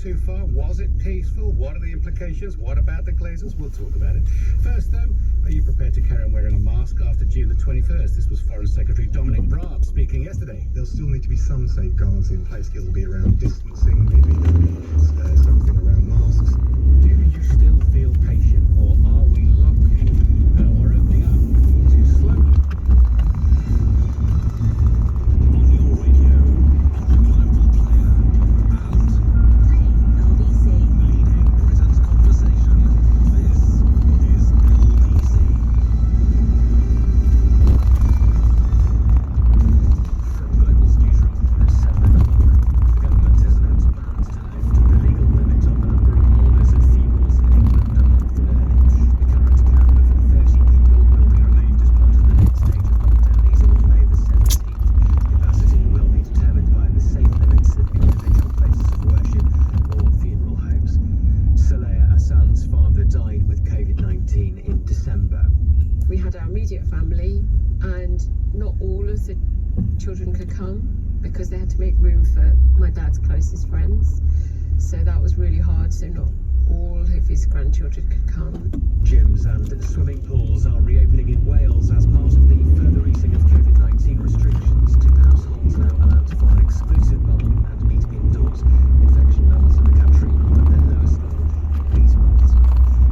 too far? Was it peaceful? What are the implications? What about the Glazers? We'll talk about it. First, though, are you prepared to carry on wearing a mask after June the 21st? This was Foreign Secretary Dominic Raab speaking yesterday. There'll still need to be some safeguards in place. It'll be around distancing, maybe there'll be something around masks. Do you still feel patient, or are we locking or opening up too slowly? On your radio, on the global player, and LBC. leading Britain's conversation. This is LBC. From Global's newsroom at 7 o'clock, the government has announced plans to lift the legal limit on the number of orders of funerals in England a month early. The current cap of 30 people will be removed as part of the next stage of lockdown easing on May the 17th. Capacity will be determined by the safe limits of individual places of worship or funeral homes. Saleh Hassan's father died with COVID-19 in December. We had our immediate family, and not all of the children could come because they had to make room for my dad's closest friends. So that was really hard. So not all of his grandchildren could come. Gyms and swimming pools are reopening in Wales as part of the further easing of COVID-19 restrictions. 2 households now allowed to form an exclusive bubble and meet indoors. Infection levels in the country are at their lowest level in 8 months.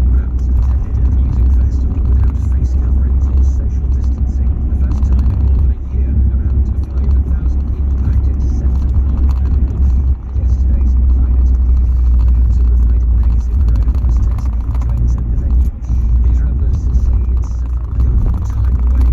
Crowds have attended a music festival without face coverings or social distancing. The first time in more than a year, around 5,000 people packed into Sefton Park, Liverpool. Yesterday's pilot leave had to provide negative coronavirus tests to enter the venue. These travellers say it's felt like a long time away.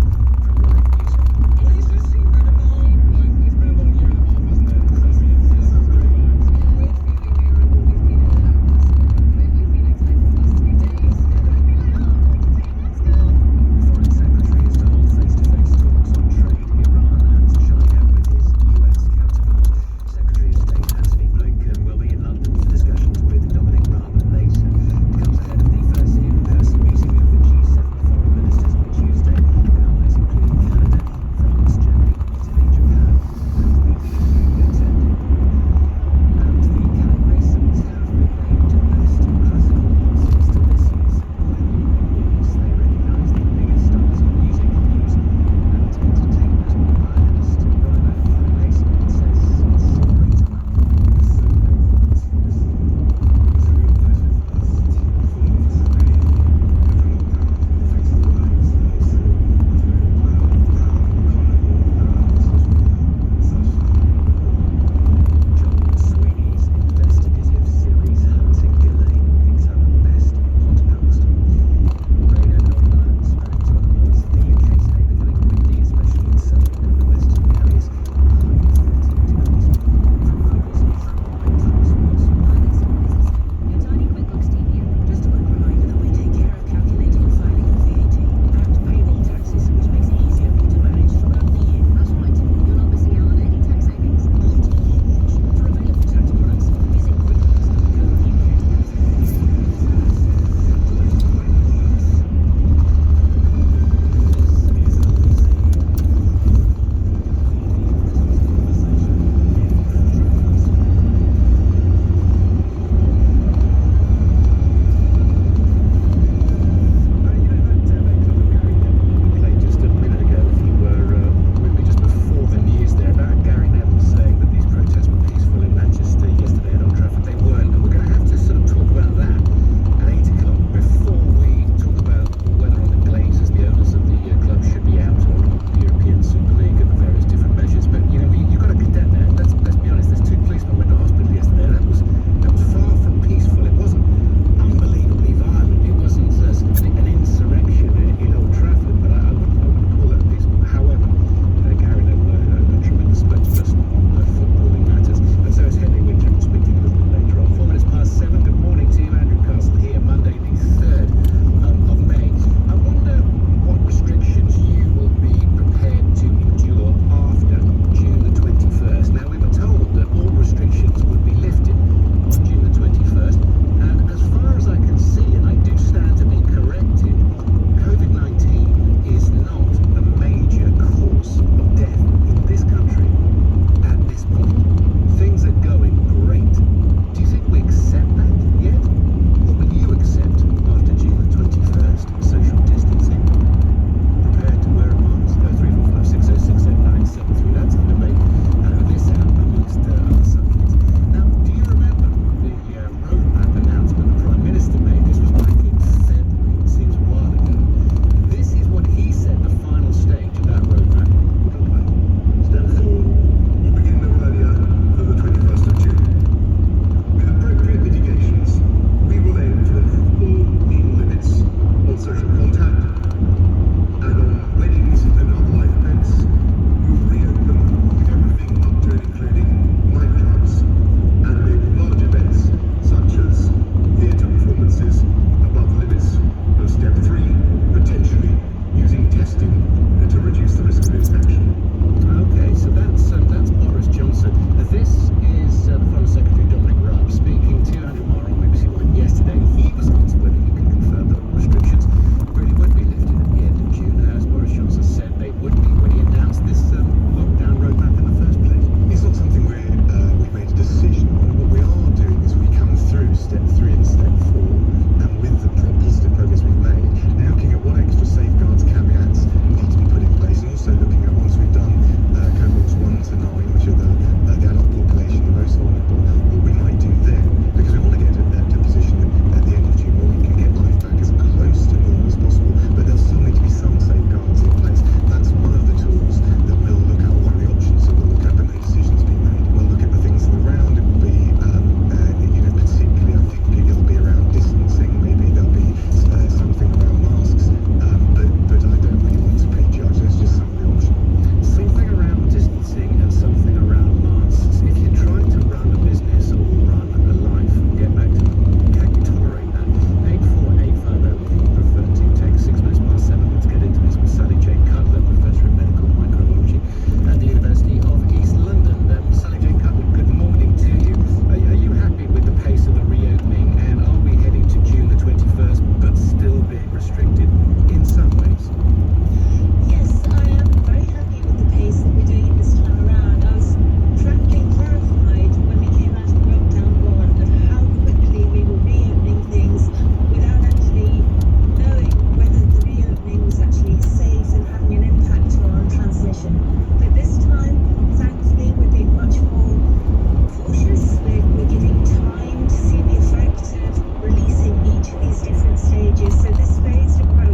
restricted in some ways. Yes, I am very happy with the pace that we're doing it this time around. I was frankly horrified when we came out of lockdown one of how quickly we were reopening things without actually knowing whether the reopening was actually safe and having an impact on transmission. But this time, thankfully, we're being much more cautious. We're giving time to see the effect of releasing each of these different stages. So this phased approach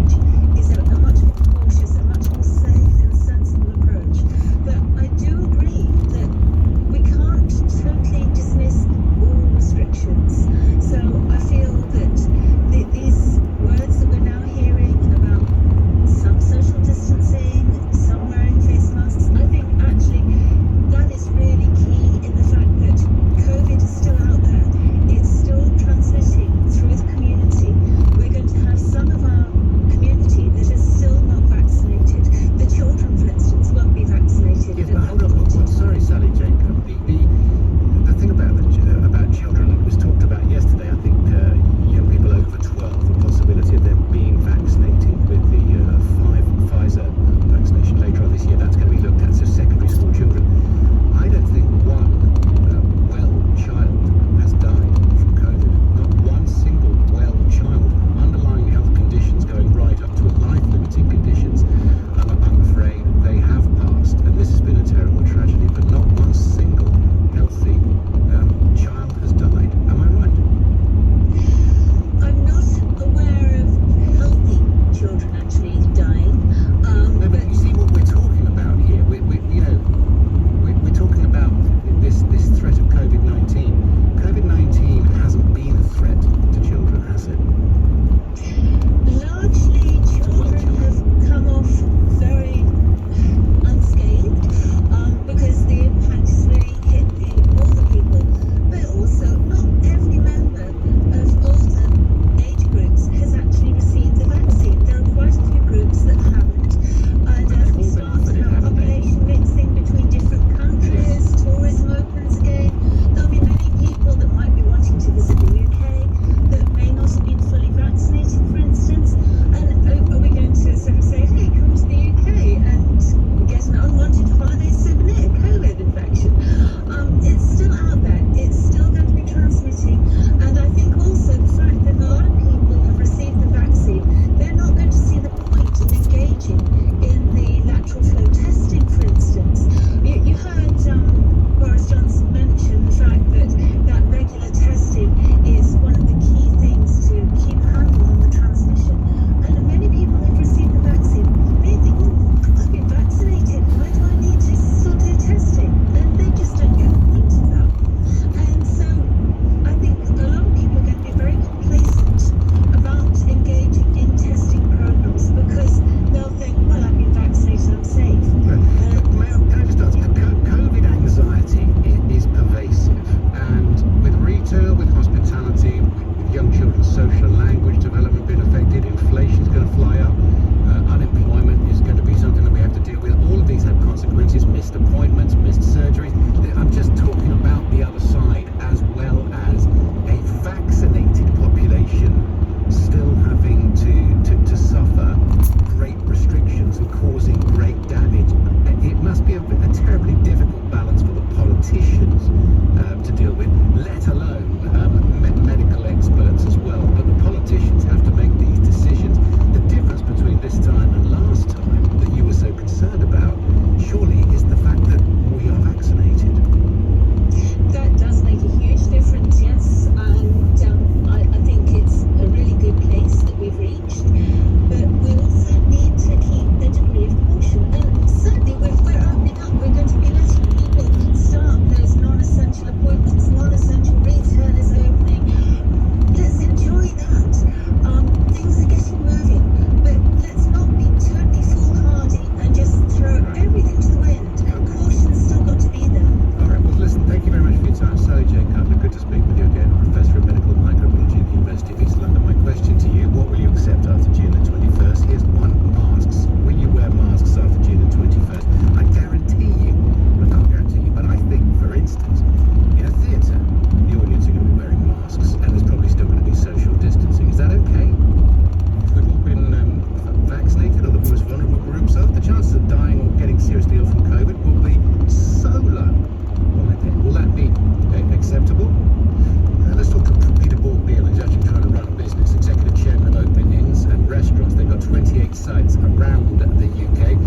sites around the UK.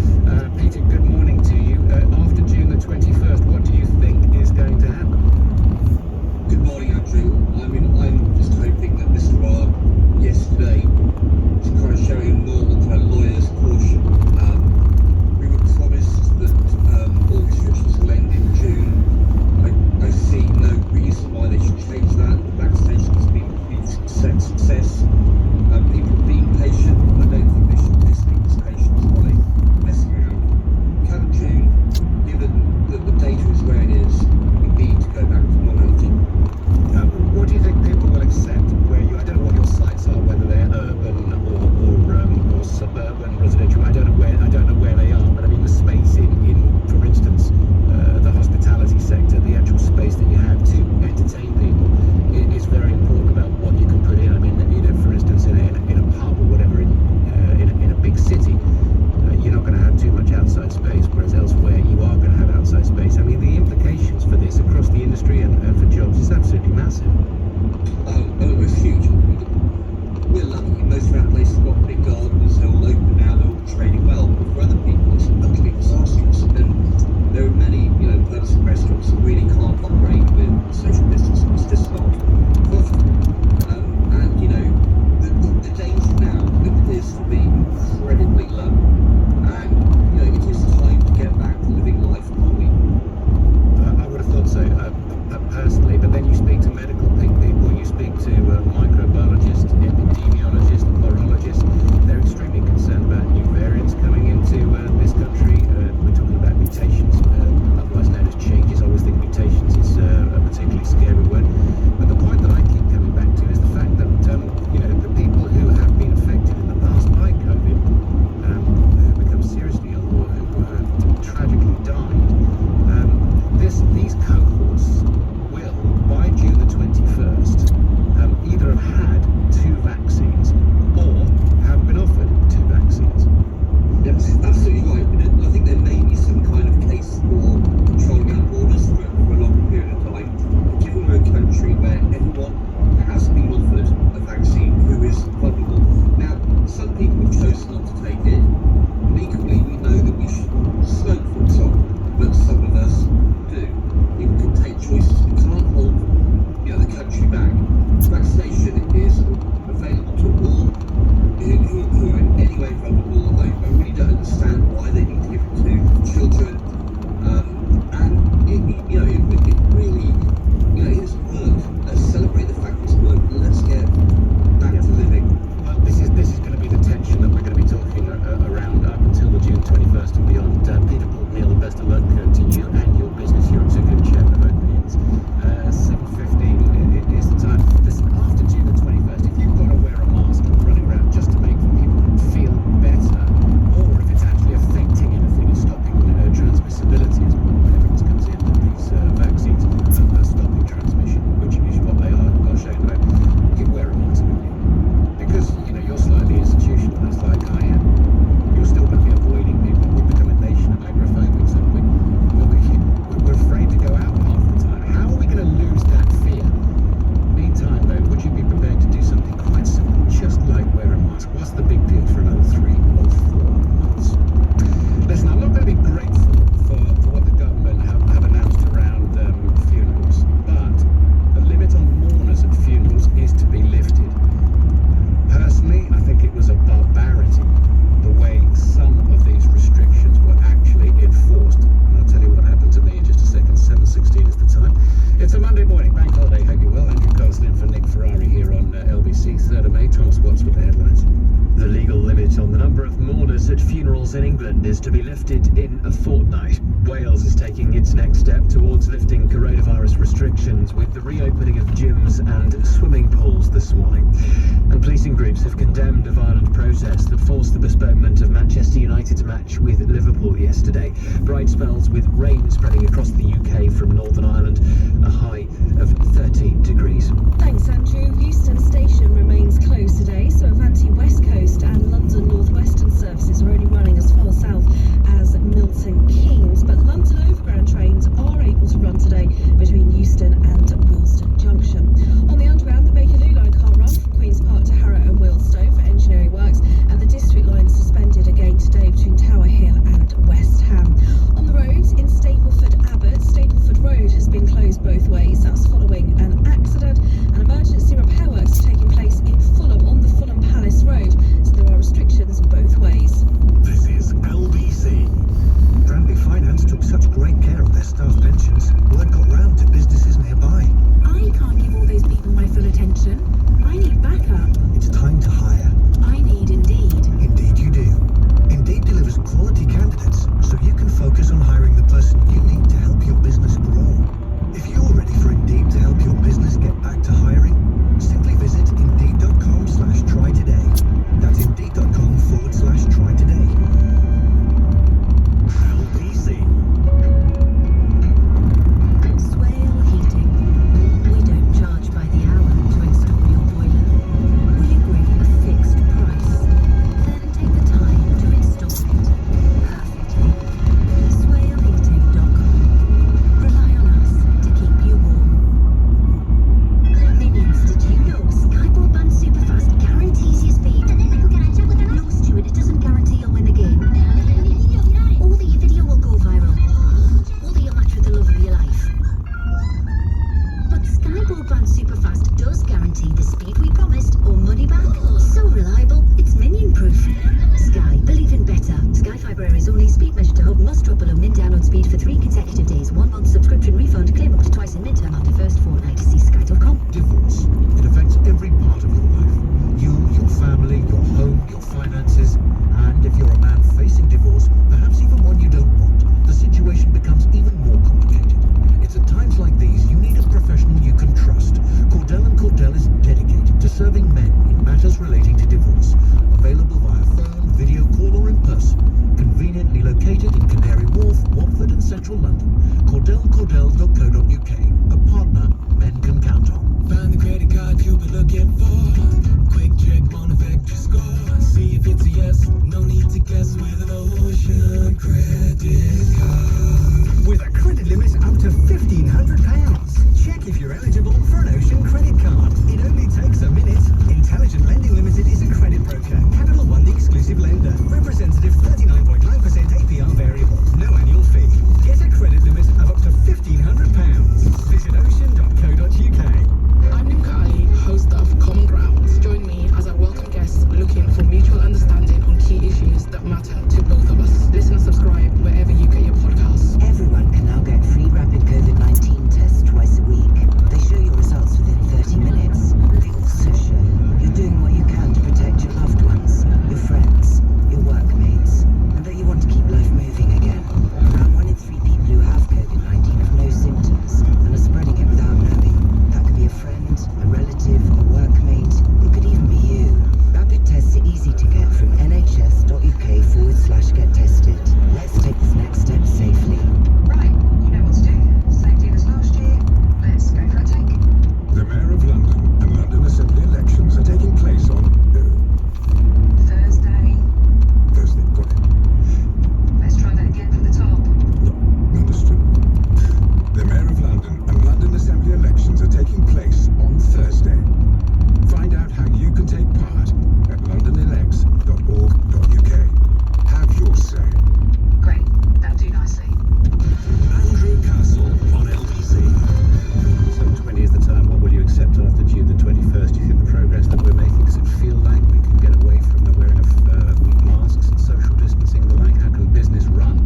Peter, good morning to you. After June the 21st, what do you think is going to happen? Good morning, Andrew. I mean, I'm just hoping that Mr. R yesterday is kind of showing a normal kind of lawyer's caution. We were promised that all restrictions will end in June. I see no reason why they should change that. The vaccination has been a huge success. People have been patient. I don't think they should test people's patience by messing around. Come June, given that the data is where it is, we need to go back to normality. What do you think people will accept where you? I don't know what your sites are, whether they're urban or suburban residential. I don't know where they are. But I mean, the space in for instance, the hospitality sector, the actual space that you have to entertain people is very important about what you can put in. I mean, for instance, in a pub or whatever in a big city, you're not going to have too much outside space, whereas elsewhere you are going to have outside space. I mean, the implications for this across the industry and for jobs is absolutely massive. Oh, it's huge. We're lucky. Most of our places have got big gardens, they're all open now, they're all trading well. But for other people, it's utterly disastrous. And there are many, pubs and restaurants that really can't operate with social distancing. It's just not profitable. And, the danger now appears to be incredibly low. And, it is time to get back to living life normally. I would have thought so, personally, but then you speak to medical people, you speak to microbiologists, epidemiologists, virologists. They're extremely concerned about new variants coming into this country. We're talking about mutations, otherwise known as changes. I always think mutations is a particularly scary word. But the point that I keep coming back to is the fact that, the people who have been affected in the past by COVID, who have become seriously ill or who have tragically died, these cohorts will, by June the 21st, either have had 2 vaccines or have been offered 2 vaccines. That's absolutely right. And I think there may be some kind of case for controlling our borders for a longer period of time. But given we're a country where everyone has been offered a vaccine who is vulnerable. Now, some people have chosen not to take it. And equally, we know that we shouldn't smoke, for example. But some of us do. People can take choices. We can't hold the country back. Vaccination is available to all who are in any way vulnerable. I really don't understand why they need to give it to children. And it really, it has worked. Let's celebrate the fact it's worked. Let's get back to living. Well, this is going to be the tension that we're going to be talking around up until the June 21st and beyond. Peter Portneil, best of luck to you and your business. You're Executive Chairman of OpenINS. 7:15 is the time. Listen, after June the 21st, if you've got to wear a mask running around just to make people feel better, or if it's actually affecting anything and stopping transmissibility as well, evidence comes in that these vaccines are stopping transmission, which is what they are showing about, you wear a mask, wouldn't you? Because, you're slightly institutionalized like I am. You're still going to be avoiding people. We've become a nation of agoraphobics, haven't we? We're afraid to go out half the time. How are we going to lose that fear? Meantime, though, would you be prepared to do something quite simple, just like wear a mask? What's the big deal for another 3 or 4 months? Listen, I'm not going to be grateful for what the government have announced around funerals, but the limit on mourners at funerals is to be lifted. Personally, I think it was a barbarity the way some of these restrictions were actually enforced. And I'll tell you what happened to me in just a second. 7:16 is the time. It's a Monday morning, bank holiday. Hope you're well. Andrew Carlson in for Nick Ferrari here on LBC 3rd of May. Thomas Watts with the headlines. The legal limit on the number of mourners at funerals in England is to be lifted in a fortnight. Wales is taking its next step towards lifting coronavirus restrictions with the reopening of gyms and swimming pools this morning. And policing groups have condemned a violent protest that forced the postponement of Manchester United's match with Liverpool yesterday. Bright spells with rain spreading across the UK from Northern Ireland, a high of 13 degrees. Thanks, Andrew. Euston Station remains closed today, so Avanti West Coast and London North Western services are only running as far south as Milton Keynes, but London Overground trains are able to run today between Euston and Willesden Junction. On the Underground, the Bakerloo line can't run from Queen's Park to Harrow and Wealdstone for engineering works, and the District line suspended speed for 3 consecutive days. 1 month subscription refund. Claim up to twice in midterm after first fortnight. See sky.com. Divorce. It affects every part of your life. You, your family, your home, your finances. And if you're a man facing divorce, perhaps even one you don't want, the situation becomes even more complicated. It's at times like these you need a professional you can trust. Cordell & Cordell is dedicated to serving men in matters relating to divorce. Available via phone, video call or in person. Conveniently located in Canary Wharf, Watford and Central London. CordellCordell.co.uk. A partner men can count on. Find the credit card you've been looking for. Quick check, won't affect your score. See if it's a yes, no need to guess with an Ocean credit card. With a credit limit up to £1,500. Check if you're eligible for an Ocean credit card. It only takes a minute. Intelligent Lending Limited is a credit broker. Capital One, the exclusive lender. Representative 39.9% APR variable. No annual fee. Get a credit limit of up to £1,500. Visit ocean.co.uk. I'm Nimka Ali, host of Common Ground. Join me as I welcome guests looking for mutual understanding on key issues that matter to both of us. Listen and subscribe wherever you get your podcasts. Everyone can now get free rapid COVID-19 tests twice a week. They show your results within 30 minutes. They also show you're doing what you can to protect your loved ones, your friends, your workmates, and that you want to keep life moving again. Around 1 in 3 people who have COVID-19 have no symptoms and are spreading it without knowing. That could be a friend, a relative, a workmate. It could even be you. Rapid tests are easy to get from nhs.uk/get tested. Let's take this next step safely. Right, you know what to do. Same deal as last year. Let's go for a take. The Mayor of London and London Assembly elections are taking place on Thursday. Thursday. Got it. Let's try that again from the top. No, understood. The Mayor of London and London Assembly elections are taking place on Thursday. Find out how you can take part at londonelects.org.uk. Have your say. Great, that'll do nicely. Andrew Castle on LBC. 7:20 is the time. What will you accept after June the 21st? Do you think the progress that we're making, does it feel like we can get away from the wearing of masks and social distancing and the like? How can business run?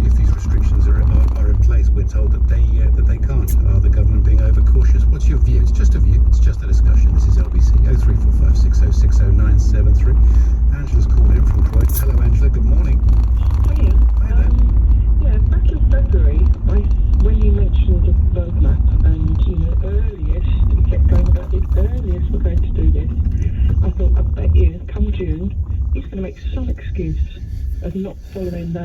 If these restrictions are in place, we're told that they can't. Are the government being overcautious? What's your view? It's just a view. It's just a discussion. This is LBC 03456060973. Angela's called in from Croydon. Hello, Angela. Good morning. Hiya. Hi there. Yeah, back in February, when you mentioned the roadmap and, earliest, you kept going about the earliest we're going to do this. I thought, I bet you, come June, he's going to make some excuse of not following that.